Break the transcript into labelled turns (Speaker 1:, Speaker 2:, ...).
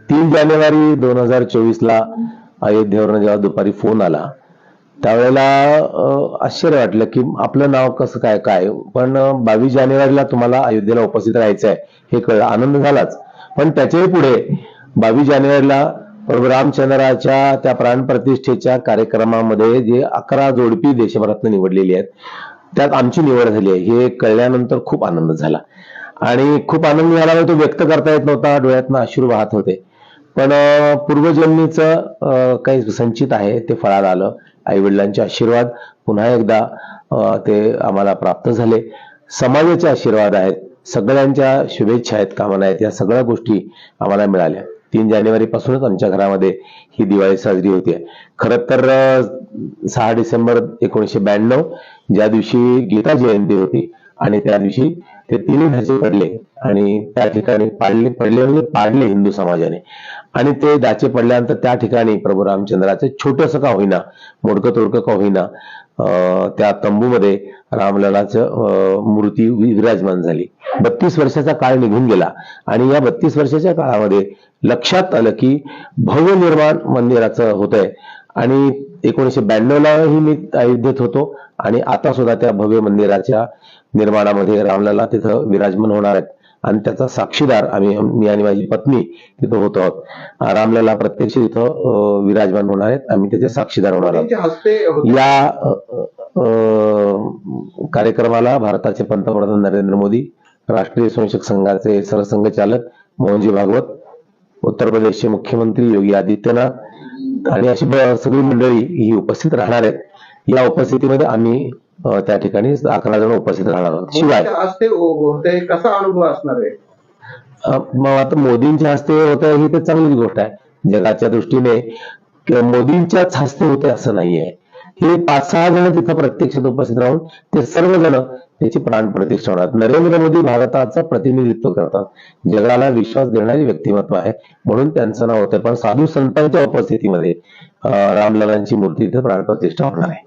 Speaker 1: 3 जानेवारी 2024 ला अयोध्येवरून जेव्हा दुपारी फोन आला त्यावेळेला आश्चर्य वाटलं की आपलं नाव कसं काय काय, पण 22 जानेवारीला तुम्हाला अयोध्येला उपस्थित राहायचं आहे हे कळलं, आनंद झालाच. पण त्याच्याही पुढे 22 जानेवारीला प्रभू रामचंद्राच्या त्या प्राणप्रतिष्ठेच्या कार्यक्रमामध्ये जे 11 जोडपी देशभरातून निवडलेली आहेत त्यात आमची निवड झाली आहे हे कळल्यानंतर खूप आनंद झाला. आणि खूप आनंद झाला, तो व्यक्त करता येत नव्हता, डोळ्यातनं अश्रू वाहत होते. पण पूर्वजन्मीचं काही संचित आहे ते फळाला आलं. आई वडिलांचे आशीर्वाद पुन्हा एकदा ते आम्हाला प्राप्त झाले. समाजाचे आशीर्वाद आहेत, सगळ्यांच्या शुभेच्छा आहेत, कामना आहेत, या सगळ्या गोष्टी आम्हाला मिळाल्या. 3 जानेवारी पासूनच आमच्या घरामध्ये ही दिवाळी साजरी होते. खरं तर 6 डिसेंबर 1992 ज्या दिवशी गीता जयंती होती आणि त्या दिवशी ते तिन्ही ढाचे पडले आणि त्या ठिकाणी पडले म्हणजे पाडले हिंदू समाजाने. आणि ते दाचे पडल्यानंतर त्या ठिकाणी प्रभू रामचंद्राचं छोटंसं का होईना, मोडकं तोडकं का होईना, त्या तंबूमध्ये रामललाचं मूर्ती विराजमान झाली. 32 वर्षाचा काळ निघून गेला आणि या 32 वर्षाच्या काळामध्ये लक्षात आलं की भव्य निर्माण मंदिराचं होतंय. आणि 1992लाही मी अयोध्येत होतो आणि आता सुद्धा त्या भव्य मंदिराच्या निर्माणामध्ये रामलला तिथं विराजमान होणार आहेत आणि त्याचा साक्षीदार मी आणि माझी पत्नी तिथं होतो आहोत. रामलला प्रत्यक्ष तिथं विराजमान होणार आहेत, आम्ही त्याचे साक्षीदार होणार आहोत. या कार्यक्रमाला भारताचे पंतप्रधान नरेंद्र मोदी, राष्ट्रीय स्वयंसेवक संघाचे सरसंघचालक मोहनजी भागवत, उत्तर प्रदेशचे मुख्यमंत्री योगी आदित्यनाथ आणि अशी सगळी मंडळी ही उपस्थित राहणार आहेत. या उपस्थितीमध्ये आम्ही त्या ठिकाणी 11 जण उपस्थित राहणार आहोत. शिवाय
Speaker 2: कसा अनुभव असणार आहे?
Speaker 1: मग आता मोदींच्या हस्ते होत आहे ही तर चांगलीच गोष्ट आहे. जगाच्या दृष्टीने मोदींच्याच हस्ते होते असं नाहीये. हे 5-6 जण तिथं प्रत्यक्षात उपस्थित राहून ते सर्वजण त्याची प्राणप्रतिष्ठा होणार. नरेंद्र मोदी भारताचं प्रतिनिधित्व करतात, जगाला विश्वास देणारी व्यक्तिमत्व आहे म्हणून त्यांचं नाव होतं. पण साधू संतांच्या उपस्थितीमध्ये रामललांची मूर्ती तिथे प्राणप्रतिष्ठा होणार आहे.